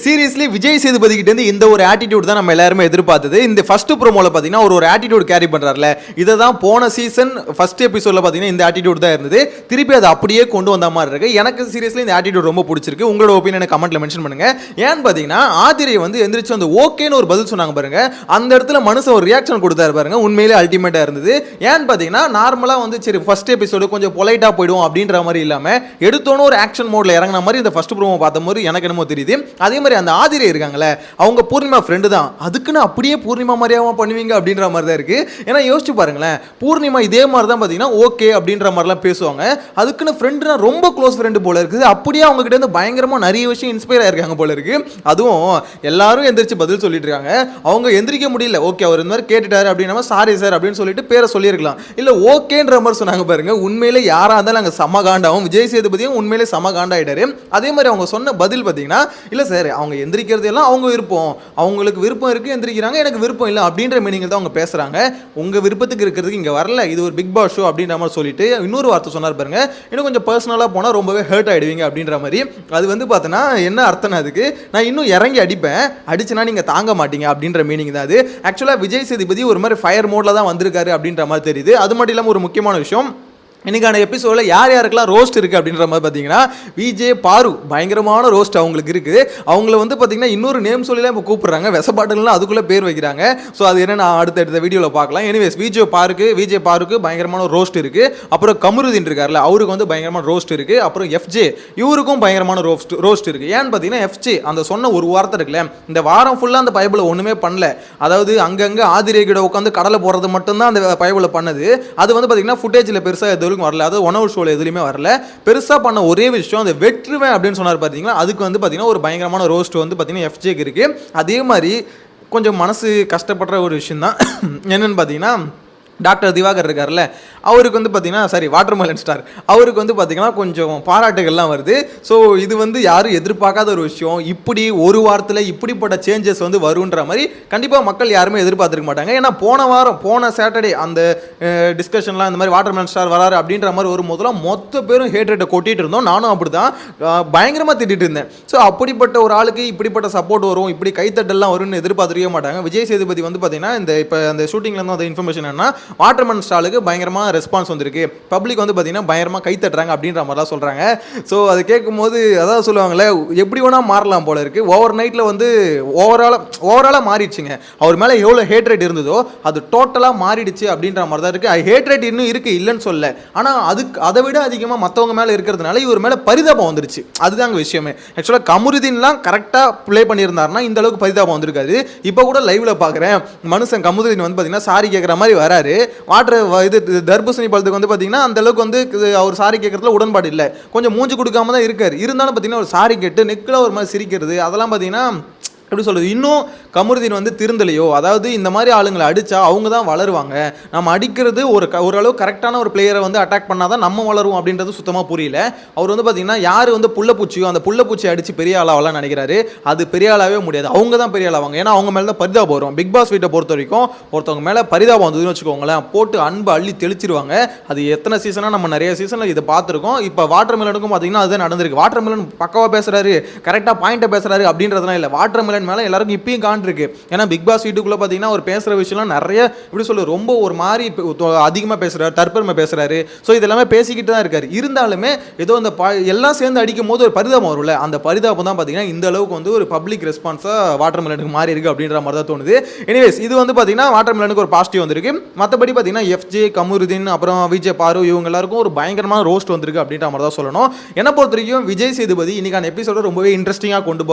Seriously Vijay Sethupathi கிட்ட இருந்து இந்த ஒரு ஆட்டிடியூட் தான் நம்ம எல்லாருமே எதிர்பார்த்தது. இந்த ஃபர்ஸ்ட் ப்ரோமோல பாத்தீங்கன்னா ஒரு ஆட்டிடியூட் கேரி பண்றாருல, இதை தான் போன சீசன் ஃபர்ஸ்ட் எபிசோட்ல பாத்தீங்கன்னா இந்த ஆட்டிடியூட் தான் இருந்தது. திருப்பி அதை அப்படியே கொண்டு வந்த மாதிரி இருக்கு. எனக்கு சீரியஸ்லி இந்த ஆட்டிடியூட் ரொம்ப பிடிச்சிருக்கு. உங்களோட ஒப்பீனியனை கமெண்ட்ல மென்ஷன் பண்ணுங்க. ஏன்னு பாத்தீங்கன்னா ஆதிரை வந்து எந்திரிச்சு வந்து ஓகேன்னு ஒரு பதில் சொன்னாங்க பாருங்க, அந்த இடத்துல மனுஷன் ஒரு ரியாக்ஷன் கொடுத்தாரு பாருங்க, உண்மையிலே அல்டிமேட்டா இருந்தது. ஏன்னு பாத்தீங்கன்னா நார்மலா வந்து சரி ஃபர்ஸ்ட் எபிசோடு கொஞ்சம் பொலைட்டா போயிடும் அப்படின்ற மாதிரி இல்லாம எடுத்தோன்னு ஒரு ஆக்ஷன் மோட்ல இறங்கின மாதிரி இந்த ஃபர்ஸ்ட் ப்ரோமோ பார்த்த மாதிரி எனக்கு என்னமோ தெரியுது. அதே மாதிரி அந்த ஆதிரை இருக்காங்களே, அவங்க பூர்ணிமா ஃப்ரெண்டு தான், அதுக்குன்னு அப்படியே பூர்ணிமா மாதிரியாவா பண்ணுவீங்க அப்படின்ற மாதிரி தான் இருக்கு. ஏன்னா யோசிச்சு பாருங்களேன், பூர்ணிமா இதே மாதிரி தான் பார்த்தீங்கன்னா ஓகே அப்படின்ற மாதிரிலாம் பேசுவாங்க. அதுக்குன்னு ஃப்ரெண்டுனா ரொம்ப க்ளோஸ் ஃப்ரெண்டு போல இருக்குது. அப்படியே அவங்க கிட்ட இருந்து பயங்கரமாக நிறைய விஷயம் இன்ஸ்பயர் ஆயிருக்காங்க போல இருக்கு. அதுவும் எல்லாரும் எந்திரிச்சு பதில் சொல்லிட்டு இருக்காங்க. அவங்க எந்திரிக்க முடியல, ஓகே அவர் இந்த மாதிரி கேட்டுட்டாரு அப்படின்னா சாரி சார் அப்படின்னு சொல்லிட்டு பேரை சொல்லியிருக்கலாம். இல்லை ஓகேன்ற மாதிரி சொன்னாங்க பாருங்க, உண்மையிலே யாராக இருந்தாலும் அங்கே செம காண்டாவும். விஜய் சேதுபதியும் உண்மையிலே செம காண்டாயிட்டாரு. அதே மாதிரி அவங்க சொன்ன பதில் பார்த்தீங்கன்னா, இல்லை சார் அவங்க எந்திரிக்கிறது எல்லாம் அவங்க விருப்பம், அவங்களுக்கு விருப்பம் இருக்கு எந்திரிக்கிறாங்க, எனக்கு விருப்பம் இல்லை அப்படின்ற மீனிங்கில் தான் அவங்க பேசுறாங்க. உங்க விருப்பத்துக்கு இருக்கிறதுக்கு இங்க வரல, இது ஒரு பிக் பாஸ் ஷோ அப்படின்ற மாதிரி சொல்லிட்டு இன்னொரு வார்த்தை சொன்னார் பாருங்க, இன்னும் கொஞ்சம் பர்சனலா போனா ரொம்பவே ஹர்ட் ஆயிடுவீங்க அப்படின்ற மாதிரி. அது வந்து பார்த்தோன்னா என்ன அர்த்தம், அதுக்கு நான் இன்னும் இறங்கி அடிப்பேன், அடிச்சுனா நீங்க தாங்க மாட்டீங்க அப்படின்ற மீனிங் தான் அது. ஆக்சுவலா விஜய் சேதுபதி ஒரு மாதிரி ஃபயர் மோட்ல தான் வந்திருக்காரு அப்படின்ற மாதிரி தெரியுது. அது மட்டும் இல்லாமல் ஒரு முக்கியமான விஷயம், இன்னைக்கான எபிசோடில் யார் யாருக்கெல்லாம் ரோஸ்ட் இருக்குது அப்படின்ற மாதிரி பார்த்தீங்கன்னா, விஜே பாரு பயங்கரமான ரோஸ்ட் அவங்களுக்கு இருக்குது. அவங்கள வந்து பார்த்தீங்கன்னா இன்னொரு நேம் சொல்லிலாம் இப்போ கூப்பிட்றாங்க, வெசப்பாட்டுலாம் அதுக்குள்ளே பேர் வைக்கிறாங்க. ஸோ அது என்ன நான் அடுத்த வீடியோவில் பார்க்கலாம். எனிவேஸ் விஜே பாருக்கு பயங்கரமான ரோஸ்ட் இருக்குது. அப்புறம் கமருதீன் இருக்கார்ல, அவருக்கு வந்து பயங்கரமான ரோஸ்ட் இருக்குது. அப்புறம் எஃப்ஜே இவருக்கும் பயங்கரமான ரோஸ்ட் இருக்குது. ஏன்னு பார்த்தீங்கன்னா எஃப்ஜே அந்த சொன்ன ஒரு வார்த்தை இருக்குல்ல, இந்த வாரம் ஃபுல்லாக அந்த பைபிளை ஒன்றுமே பண்ணல, அதாவது அங்கங்கே ஆதிரை கிட்ட உட்காந்து கடலை போடுறது மட்டும்தான் அந்த பைபிளை பண்ணது. அது வந்து பார்த்தீங்கன்னா ஃபுட்டேஜில் பெருசாக வரல, அது ஒன் ஹவர் ஷோல எதுலயுமே வரல. பெருசா பண்ண ஒரே விஷயம் அந்த வெற்றுவேன் அப்படின்னு சொன்னார் பாத்தீங்களா, அதுக்கு வந்து பாத்தீங்கன்னா ஒரு பயங்கரமான ரோஸ்ட் வந்து பாத்தீங்கன்னா எஃப்ஜேக்கு இருக்கு. அதே மாதிரி கொஞ்சம் மனசு கஷ்டப்படுற ஒரு விஷயம் தான் என்னன்னு பாத்தீங்கன்னா, டாக்டர் திவாகர் இருக்கார்ல, அவருக்கு வந்து பார்த்தீங்கன்னா சாரி வாட்டர்மெலன் ஸ்டார், அவருக்கு வந்து பார்த்தீங்கன்னா கொஞ்சம் பாராட்டுகள்லாம் வருது. ஸோ இது வந்து யாரும் எதிர்பார்க்காத ஒரு விஷயம். இப்படி ஒரு வாரத்தில் இப்படிப்பட்ட சேஞ்சஸ் வந்து வருன்ற மாதிரி கண்டிப்பாக மக்கள் யாருமே எதிர்பார்த்துருக்க மாட்டாங்க. ஏன்னா போன சாட்டர்டே அந்த டிஸ்கஷன்லாம் இந்த மாதிரி வாட்டர்மெலன் ஸ்டார் வராரு அப்படின்ற மாதிரி ஒரு முதலாம் மொத்த பேரும் ஹேட்ரேட்டை கொட்டிட்டு இருந்தோம். நானும் அப்படி தான் பயங்கரமாக திட்டிட்டு இருந்தேன். ஸோ அப்படிப்பட்ட ஒரு ஆளுக்கு இப்படிப்பட்ட சப்போர்ட் வரும், இப்படி கைத்தட்டெல்லாம் வரும்னு எதிர்பார்த்துருக்க மாட்டாங்க. விஜய் சேதுபதி வந்து பார்த்தீங்கன்னா இப்போ அந்த ஷூட்டிங்லேருந்து அந்த இன்ஃபர்மேஷன் என்ன, வாட்டர்மெலன் ஸ்டாருக்கு பயங்கரமாக ரெஸ்பான்ஸ் வந்திருக்கு, பப்ளிக் வந்து பார்த்தீங்கன்னா பயங்கரமாக கை தட்டுறாங்க அப்படின்ற மாதிரிலாம் சொல்கிறாங்க. ஸோ அது கேட்கும்போது அதான் சொல்லுவாங்களே, எப்படி வேணால் மாறலாம் போல இருக்குது. ஓவர் நைட்டில் வந்து ஓவராலாக மாறிடுச்சுங்க. அவர் மேலே எவ்வளோ ஹேட்ரேட் இருந்ததோ அது டோட்டலாக மாறிடுச்சு அப்படின்ற மாதிரி தான் இருக்குது. ஹேட்ரேட் இன்னும் இருக்குது, இல்லைன்னு சொல்ல, ஆனால் அதை விட அதிகமாக மற்றவங்க மேலே இருக்கிறதுனால இவர் மேலே பரிதாபம் வந்துருச்சு. அதுதாங்க விஷயமே. ஆக்சுவலாக கமருதீன்லாம் கரெக்டாக ப்ளே பண்ணியிருந்தாருன்னா இந்த அளவுக்கு பரிதாபம் வந்திருக்காது. இப்போ கூட லைவ்ல பார்க்குறேன், மனுஷன் கமருதீன் வந்து பார்த்தீங்கன்னா சாரி கேட்குற மாதிரி வராரு. இது தர்பூசணி பழத்துக்கு வந்து பார்த்தீங்கன்னா அந்த அளவுக்கு வந்து அவர் சாரி கேட்கறதுல உடன்பாடு இல்லை, கொஞ்சம் மூஞ்சி கொடுக்காம தான் இருக்காரு. இருந்தாலும் பார்த்தீங்கன்னா ஒரு சாரி கேட்டு நெக்கில் ஒரு மாதிரி சிரிக்கிறது, அதெல்லாம் பார்த்தீங்கன்னா எப்படி சொல்கிறது, இன்னும் கமருதீன் வந்து திருந்தலையோ. அதாவது இந்த மாதிரி ஆளுங்களை அடித்தா அவங்க தான் வளருவாங்க, நம்ம அடிக்கிறது ஓரளவு கரெக்டான ஒரு பிளேயரை வந்து அட்டாக் பண்ணால் தான் நம்ம வளருவோம் அப்படின்றது சுத்தமாக புரியல. அவர் வந்து பார்த்தீங்கன்னா யார் வந்து புள்ளப்பூச்சியோ அந்த புள்ளப்பூச்சியை அடித்து பெரிய ஆளாவெல்லாம் நினைக்கிறாரு. அது பெரிய ஆளாகவே முடியாது, அவங்க தான் பெரிய ஆளாவாங்க. ஏன்னா அவங்க மேலே தான் பரிதாபம் வரும். பிக் பாஸ் வீட்டை பொறுத்த வரைக்கும் ஒருத்தவங்க மேலே பரிதாபம் வந்ததுன்னு வச்சுக்கோங்களேன், போட்டு அன்பு அள்ளி தெளிச்சிருவாங்க. அது எத்தனை சீசனாக நம்ம நிறைய சீசனில் இதை பார்த்துருக்கோம். இப்போ வாட்டர்மெலனுக்கும் பார்த்தீங்கன்னா அதுதான் நடந்திருக்கு. வாட்டர்மெலன் பக்கவாக பேசுகிறாரு, கரெக்டாக பாயிண்ட்டை பேசுகிறாரு அப்படின்றதுலாம் இல்லை. வாட்டர்மெலன் மேலே எல்லாருக்கும் இப்பயும் காண்டிருக்கு. ஏன்னா பிக் பாஸ் வீட்டுக்குள்ள பார்த்தீங்கன்னா ஒரு பேசுகிற விஷயம்லாம் நிறைய இப்படி சொல்ல ரொம்ப ஒரு மாதிரி அதிகமாக பேசுகிறாரு, தற்பெருமை பேசுகிறாரு. ஸோ இதெல்லாமே பேசிக்கிட்டு தான் இருக்காரு. இருந்தாலுமே ஏதோ இந்த எல்லாம் சேர்ந்து அடிக்கும் போது ஒரு பரிதாபம் வரும்ல, அந்த பரிதாபம் தான் பார்த்தீங்கன்னா இந்த அளவுக்கு வந்து ஒரு பப்ளிக் ரெஸ்பான்ஸாக வாட்டர்மெலனுக்கு மாறி இருக்கு அப்படின்ற மாதிரி தான் தோணுது. எனிவேஸ் இது வந்து பார்த்தீங்கன்னா வாட்டர்மெலனுக்கு ஒரு பாசிட்டிவ் வந்திருக்கு. மற்றபடி பார்த்தீங்கன்னா எஃப்ஜே, கமருதீன், அப்புறம் விஜய் பாரு இவங்க எல்லாருக்கும் ஒரு பயங்கரமான ரோஸ்ட் வந்திருக்கு அப்படின்ற மாதிரி தான் சொல்லணும். என்னை பொறுத்த வரைக்கும் விஜய் சேதுபதி இன்னைக்கான எபிசோட ரொம்பவே இன்ட்ரெஸ்டிங்காக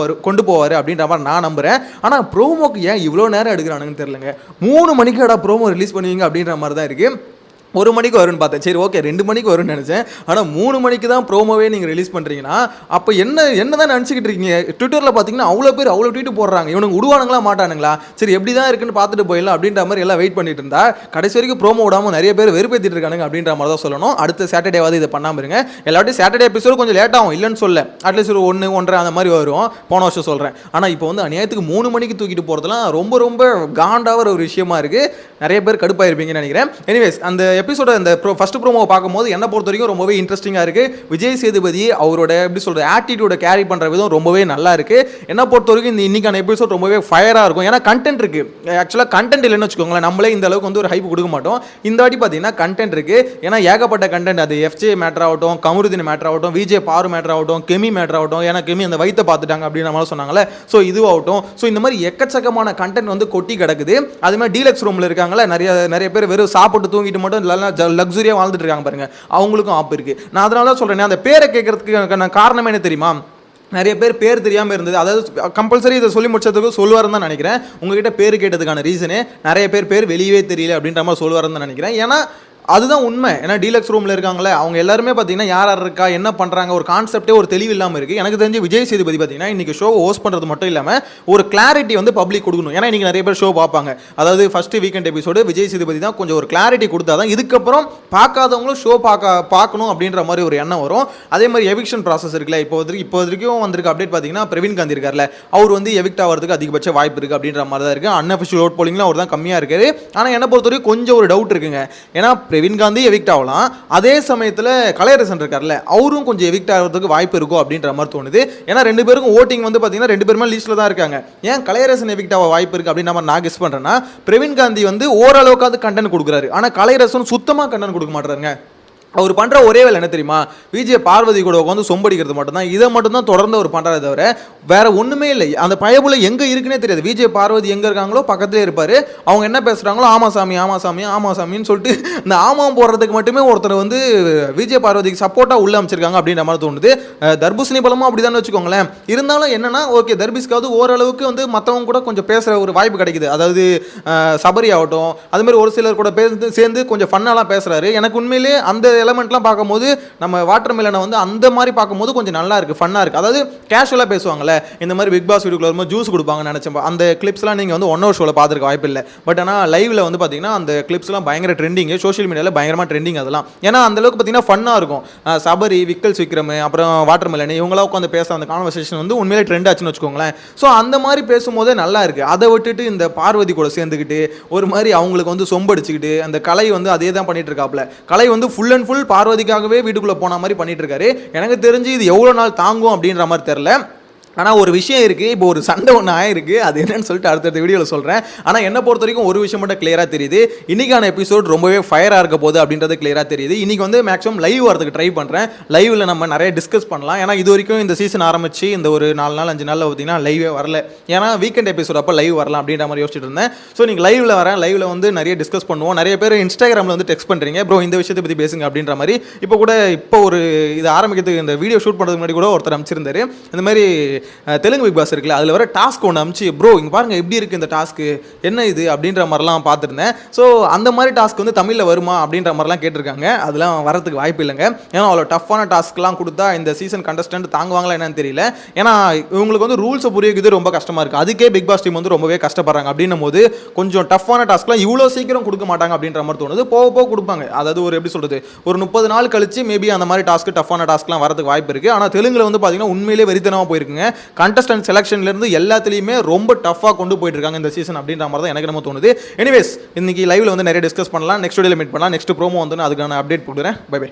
கொண்டு போவார் அப்படின்ற மாதிரி நான் நம்புறேன். ஆனால் ப்ரோமோக்கு ஏன் இவ்வளோ நேரம் எடுக்கிறானுங்கன்னு தெரியலங்க. 3 மணிக்கு ப்ரோமோ ரிலீஸ் பண்ணுவீங்க அப்படின்ற மாதிரி தான் இருக்குது. 1 மணிக்கு வரும்னு பார்த்தேன், சரி ஓகே 2 மணிக்கு வரும்னு நினச்சேன். ஆனால் 3 மணிக்கு தான் ப்ரோமோவே நீங்கள் ரிலீஸ் பண்ணுறீங்கன்னா அப்போ என்ன தான் நினச்சிக்கிட்டு இருக்கீங்க? ட்விட்டரில் பார்த்தீங்கன்னா அவ்வளோ பேர் அவ்வளோ ட்வீட் போடுறாங்க, இவனுக்கு விடுவானுங்களா மாட்டானுங்களா, சரி எப்படி தான் இருக்குன்னு பார்த்துட்டு போயிடலாம் அப்படின்ற மாதிரி எல்லாம் வெயிட் பண்ணிட்டு இருந்தா கடைசி வரைக்கும் ப்ரோமோ விடாமல் நிறைய பேர் வெறுப்பேற்றிட்டு இருக்கானுங்க அப்படின்ற மாதிரி தான் சொல்லணும். அடுத்த சாட்டர்டேவாவது இதை பண்ணாமல் இருங்க. எல்லாத்தையும் சாட்டர்டே எபிசோடு கொஞ்சம் லேட் ஆகும், இல்லைன்னு சொல்ல, அட்லீஸ்ட் ஒரு 1, 1:30 அந்த மாதிரி வரும் போன வருஷம் சொல்கிறேன். ஆனால் இப்போ வந்து அநியாயத்துக்கு 3 மணிக்கு தூக்கிட்டு போகிறதுலாம் ரொம்ப ரொம்ப காண்டாகிற ஒரு விஷயமா இருக்குது. நிறைய பேர் கடுப்பாயிருப்பீங்கன்னு நினைக்கிறேன். எனிவேஸ் அந்த எபிசோட இந்த ஃபர்ஸ்ட் ப்ரோமோவை பார்க்கும்போது என்ன பொறுத்த வரைக்கும் ரொம்பவே இன்ட்ரெஸ்டிங்காக இருக்குது. விஜய் சேதுபதி அவரோட எப்படி சொல்கிறது ஆட்டிடியூட கேரி பண்ணுற விதம் ரொம்பவே நல்லா இருக்குது. என்ன பொறுத்த வரைக்கும் இந்த இன்னைக்கான எபிசோட் ரொம்பவே ஃபயராக இருக்கும். ஏன்னா கண்டென்ட் இருக்குது. ஆக்சுவலாக கண்டென்ட் இல்லைன்னு வச்சுக்கோங்களேன், நம்மளே இந்த அளவுக்கு வந்து ஒரு ஹைப் கொடுக்க மாட்டோம். இந்த வாட்டி பார்த்தீங்கன்னா கண்டென்ட் இருக்குது. ஏன்னா ஏகப்பட்ட கண்டென்ட், அது எஃப்ஜே மேட்டர் ஆகட்டும், கமருதீன் மேட்டர் ஆகட்டும், விஜே பாரு மேட்டர் ஆகட்டும், கெமி மேட்டர் ஆகட்டும், ஏன்னா கெமி அந்த வயிற்ற பார்த்துட்டாங்க அப்படின்னு நம்மளால சொன்னாங்களே, ஸோ இதுவாகட்டும். ஸோ இந்த மாதிரி எக்கச்சக்கமான கண்டென்ட் வந்து கொட்டி கிடக்குது. அது மாதிரி டீலக்ஸ் ரூமில் இருக்காங்களே நிறைய பேர் வெறும் சாப்பிட்டு தூங்கிட்டு மட்டும் லக்ஸுரியாக வாழ்ந்துட்டு இருக்காங்க பாருங்க, அவங்களுக்கும் ஆப் இருக்கு. நான் அதனால தான் சொல்றேன், அந்த பேரை கேட்கறதுக்கு காரணம் என்ன தெரியுமா? நிறைய பேர் தெரியாமல் இருந்தது. அதாவது கம்பல்சரி இதை சொல்லி முடிச்சதுக்கு சொல்லுவாருன்னு தான் நினைக்கிறேன். உங்ககிட்ட பேர் கேட்டதுக்கான ரீசனே நிறைய பேர் வெளியவே தெரியல அப்படின்ற மாதிரி சொல்லுவாருன்னு தான் நினைக்கிறேன். ஏன்னா அதுதான் உண்மை. ஏன்னா டீலக்ஸ் ரூமில் இருக்காங்களே அவங்க எல்லாருமே பார்த்தீங்கன்னா யார் இருக்கா என்ன பண்ணுறாங்க ஒரு கான்செப்டே ஒரு தெளிவு இல்லாமல் இருக்குது. எனக்கு தெரிஞ்சு விஜய் சேதுபதி பார்த்தீங்கன்னா இன்றைக்கி ஷோ ஹோஸ்ட் பண்ணுறது மட்டும் இல்லாமல் ஒரு கிளாரிட்டி வந்து பப்ளிக் கொடுக்கணும். ஏன்னா இன்றைக்கி நிறைய பேர் ஷோ பார்ப்பாங்க. அதாவது first weekend episode Vijay Sethupathi தான் கொஞ்சம் ஒரு கிளாரிட்டி கொடுத்தா தான் இதுக்கப்புறம் பார்க்காதவங்களும் ஷோ பார்க்கணும் அப்படின்ற மாதிரி ஒரு எண்ணம் வரும். அதே மாதிரி எவிக்ஷன் ப்ராசஸ் இருக்குல்ல, இப்போ வரைக்கும் வந்திருக்கு அப்டேட் பார்த்தீங்கன்னா பிரவீன் காந்தி இருக்கார்ல, அவர் வந்து எவிக்ட் ஆகிறதுக்கு அதிகபட்ச வாய்ப்பு இருக்குது அப்படின்ற மாதிரி தான் இருக்குது. அன்அஃபிஷியல் ஓட் போலிங்லாம் அவர் தான் கம்மியாக இருக்குது. ஆனால் என்ன பொறுத்த வரைக்கும் கொஞ்சம் ஒரு டவுட் இருக்குங்க. ஏன்னா பிரவீன் காந்தி எவிக்ட் ஆகலாம், அதே சமயத்தில் கலையரசன் இருக்கார்ல அவரும் கொஞ்சம் எவிக்ட் ஆகிறதுக்கு வாய்ப்பு இருக்கும் அப்படின்ற மாதிரி தோணுது. ஏன்னா ரெண்டு பேருக்கும் ஓட்டிங் வந்து பார்த்தீங்கன்னா ரெண்டு பேருமே லிஸ்ட்டில் தான் இருக்காங்க. ஏன் கலையரசன் எவிக்ட் ஆக வாய்ப்பு இருக்குது அப்படின்ற மாதிரி நான் கெஸ் பண்ணுறேன்னா, பிரவீன் காந்தி வந்து ஓரளவுக்காவது கண்டென்ட் கொடுக்குறாரு, ஆனால் கலையரசன் சுத்தமாக கண்டென்ட் கொடுக்க மாட்டாருங்க. அவர் பண்ணுற ஒரே வேலை என்ன தெரியுமா? விஜய் பார்வதி கூட உட்காந்து சொம்படிக்கிறது மட்டும்தான். இதை மட்டும்தான் தொடர்ந்து அவர் பண்ணுறதை தவிர வேற ஒன்றுமே இல்லை. அந்த பயபுல எங்கே இருக்குன்னே தெரியாது. விஜய் பார்வதி எங்கே இருக்காங்களோ பக்கத்துலேயே இருப்பார். அவங்க என்ன பேசுகிறாங்களோ ஆமாசாமின்னு சொல்லிட்டு இந்த ஆமாம் போடுறதுக்கு மட்டுமே ஒருத்தர் வந்து விஜய் பார்வதிக்கு சப்போர்ட்டாக உள்ள அமைச்சிருக்காங்க அப்படின்ற மாதிரி தோணுது. தர்பூசணி பழமும் அப்படி தான் வச்சுக்கோங்களேன். இருந்தாலும் என்னன்னா ஓகே, தர்பீஸ்க்காவது ஓரளவுக்கு வந்து மற்றவங்க கூட கொஞ்சம் பேசுகிற ஒரு வாய்ப்பு கிடைக்குது. அதாவது சபரி ஆகட்டும், அதுமாதிரி ஒரு சிலர் கூட சேர்ந்து கொஞ்சம் ஃபன்னாலாம் பேசுகிறாரு. எனக்கு உண்மையிலே அந்த எலமெண்ட்லாம் பார்க்கும்போது நம்ம வாட்டர் மெலனை வந்து அந்த மாதிரி பார்க்கும்போது கொஞ்சம் நல்லா இருக்குது, ஃபன்னாக இருக்குது. அதாவது கேஷுவலாக பேசுவாங்கல்ல, இந்த மாதிரி பிக் பாஸ் வீடியோக்குள்ள வரும்போது ஜூஸ் கொடுப்பாங்கன்னு நினச்சேன். அந்த கிளிப்ஸ்லாம் நீங்கள் வந்து 1 hour ஷோவில் பார்த்துருக்க வாய்ப்பு இல்லை. பட் ஆனால் லைவில் வந்து பார்த்தீங்கன்னா அந்த கிளிப்ஸ்லாம் பயங்கர ட்ரெண்டிங், சோஷியல் மீடியாவில் பயங்கரமாக ட்ரெண்டிங் அதெல்லாம். ஏன்னா அந்தளவுக்கு பார்த்தீங்கன்னா ஃபன்னாக இருக்கும். சபரி, விக்கல்ஸ் விக்ரம், அப்புறம் வாட்டர் மெலன் இவங்களாம் உட்காந்து பேச அந்த கான்வர்சேஷன் வந்து உண்மையிலே ட்ரெண்ட் ஆச்சுன்னு வச்சுக்கோங்களேன். ஸோ அந்த மாதிரி பேசும்போதே நல்லா இருக்குது. அதை விட்டுட்டு இந்த பார்வதி கூட சேர்ந்துக்கிட்டு ஒரு மாதிரி அவங்களுக்கு வந்து சொம்படிச்சுக்கிட்டு அந்த கலை வந்து அதே தான் பண்ணிட்டு இருக்காப்புல. கலை வந்து ஃபுல் அண்ட் ஃபுல் பார்வதிக்காகவே வீட்டுக்குள்ள போன மாதிரி பண்ணிட்டு இருக்காரு. எனக்கு தெரிஞ்சு இது எவ்வளவு நாள் தாங்கும் அப்படின்ற மாதிரி தெரியல. ஆனால் ஒரு விஷயம் இருக்குது, இப்போ ஒரு சண்டை ஒன்று ஆயிருக்கு, அது என்னன்னு சொல்லிட்டு அடுத்தடுத்த வீடியோவில் சொல்கிறேன். ஆனால் என்ன பொறுத்த வரைக்கும் ஒரு விஷயம் மட்டும் கிளியராக தெரியுது, இன்றைக்கான எபிசோட் ரொம்பவே ஃபயராக இருக்க போகுது அப்படின்றது கிளியராக தெரியுது. இன்றைக்கி வந்து மேக்ஸிமம் லைவ் வரதுக்கு ட்ரை பண்ணுறேன். லைவில் நம்ம நிறைய டிஸ்கஸ் பண்ணலாம். ஏன்னா இது வரைக்கும் இந்த சீசன் ஆரம்பிச்சு இந்த ஒரு 4 நாள் 5 நாளில் பார்த்தீங்கன்னா லைவே வரல. ஏன்னா வீக்கெண்ட் எபிசோட் அப்போ லைவ் வரலாம் அப்படின்ற மாதிரி யோசிச்சுட்டு இருந்தேன். ஸோ நீங்கள் லைவில் வரேன், லைவில் வந்து நிறைய டிஸ்கஸ் பண்ணுவோம். நிறைய பேர் இன்ஸ்டாகிராமில் வந்து டெக்ஸ்ட் பண்ணுறீங்க, ப்ரோ இந்த விஷயத்தை பற்றி பேசுங்க அப்படின்ற மாதிரி. இப்போ ஒரு இது ஆரம்பிக்கிறதுக்கு இந்த வீடியோ ஷூட் பண்ணுறதுக்கு முன்னாடி கூட ஒருத்தர் அமைச்சிருந்தாரு. இந்த மாதிரி தெலுங்கு பிக் பாஸ் இருக்குல்ல, அதில் வர டாஸ்க் ஒன்று அமிச்சு ப்ரோ இங்கே பாருங்கள் எப்படி இருக்குது இந்த டாஸ்க்கு, என்ன இது அப்படின்ற மாதிரிலாம் பார்த்துருந்தேன். ஸோ அந்த மாதிரி டாஸ்க் வந்து தமிழில் வருமா அப்படின்ற மாதிரிலாம் கேட்டிருக்காங்க. அதெல்லாம் வரதுக்கு வாய்ப்பு இல்லைங்க. ஏன்னா அவ்வளோ டஃப்பான டாஸ்க்லாம் கொடுத்தா இந்த சீசன் கண்டஸ்டன்ட் தாங்குவாங்களா என்னன்னு தெரியல. ஏன்னா இவங்களுக்கு வந்து ரூல்ஸை புரியுது ரொம்ப கஷ்டமாக இருக்குது. அதுக்கே பிக் பாஸ் டீம் வந்து ரொம்பவே கஷ்டப்படுறாங்க. அப்படின்னும் போது கொஞ்சம் டஃப்பான டாஸ்க்லாம் இவ்வளோ சீக்கிரம் கொடுக்க மாட்டாங்க அப்படின்ற மாதிரி தோணுது. போக கொடுப்பாங்க. அதாவது ஒரு எப்படி சொல்கிறது, ஒரு 30 நாள் கழிச்சு மேபி அந்த மாதிரி டாஸ்க்கு டஃப்பான டாஸ்க்லாம் வரதுக்கு வாய்ப்பு இருக்குது. ஆனால் தெலுங்கில் வந்து பார்த்தீங்கன்னா உண்மையிலே வெறித்தனமாக போயிருக்குங்க. கண்டஸ்டன்ட் செலக்ஷன்லேருந்து எல்லாத்துலேயுமே ரொம்ப டஃப்பாக கொண்டு போயிட்டு இருக்காங்க இந்த சீசன் அப்படின்ற மாதிரி தான் எனக்கு நம்ம தோணுது. எனிவேஸ் இன்னைக்கு லைவ்ல வந்து நிறைய டிஸ்கஸ் பண்ணலாம். நெக்ஸ்ட் வீடியோவில் மீட் பண்ணலாம். நெக்ஸ்ட் ப்ரோமோ வந்து அதுக்கான அப்டேட் கொடுக்குறேன். Bye by.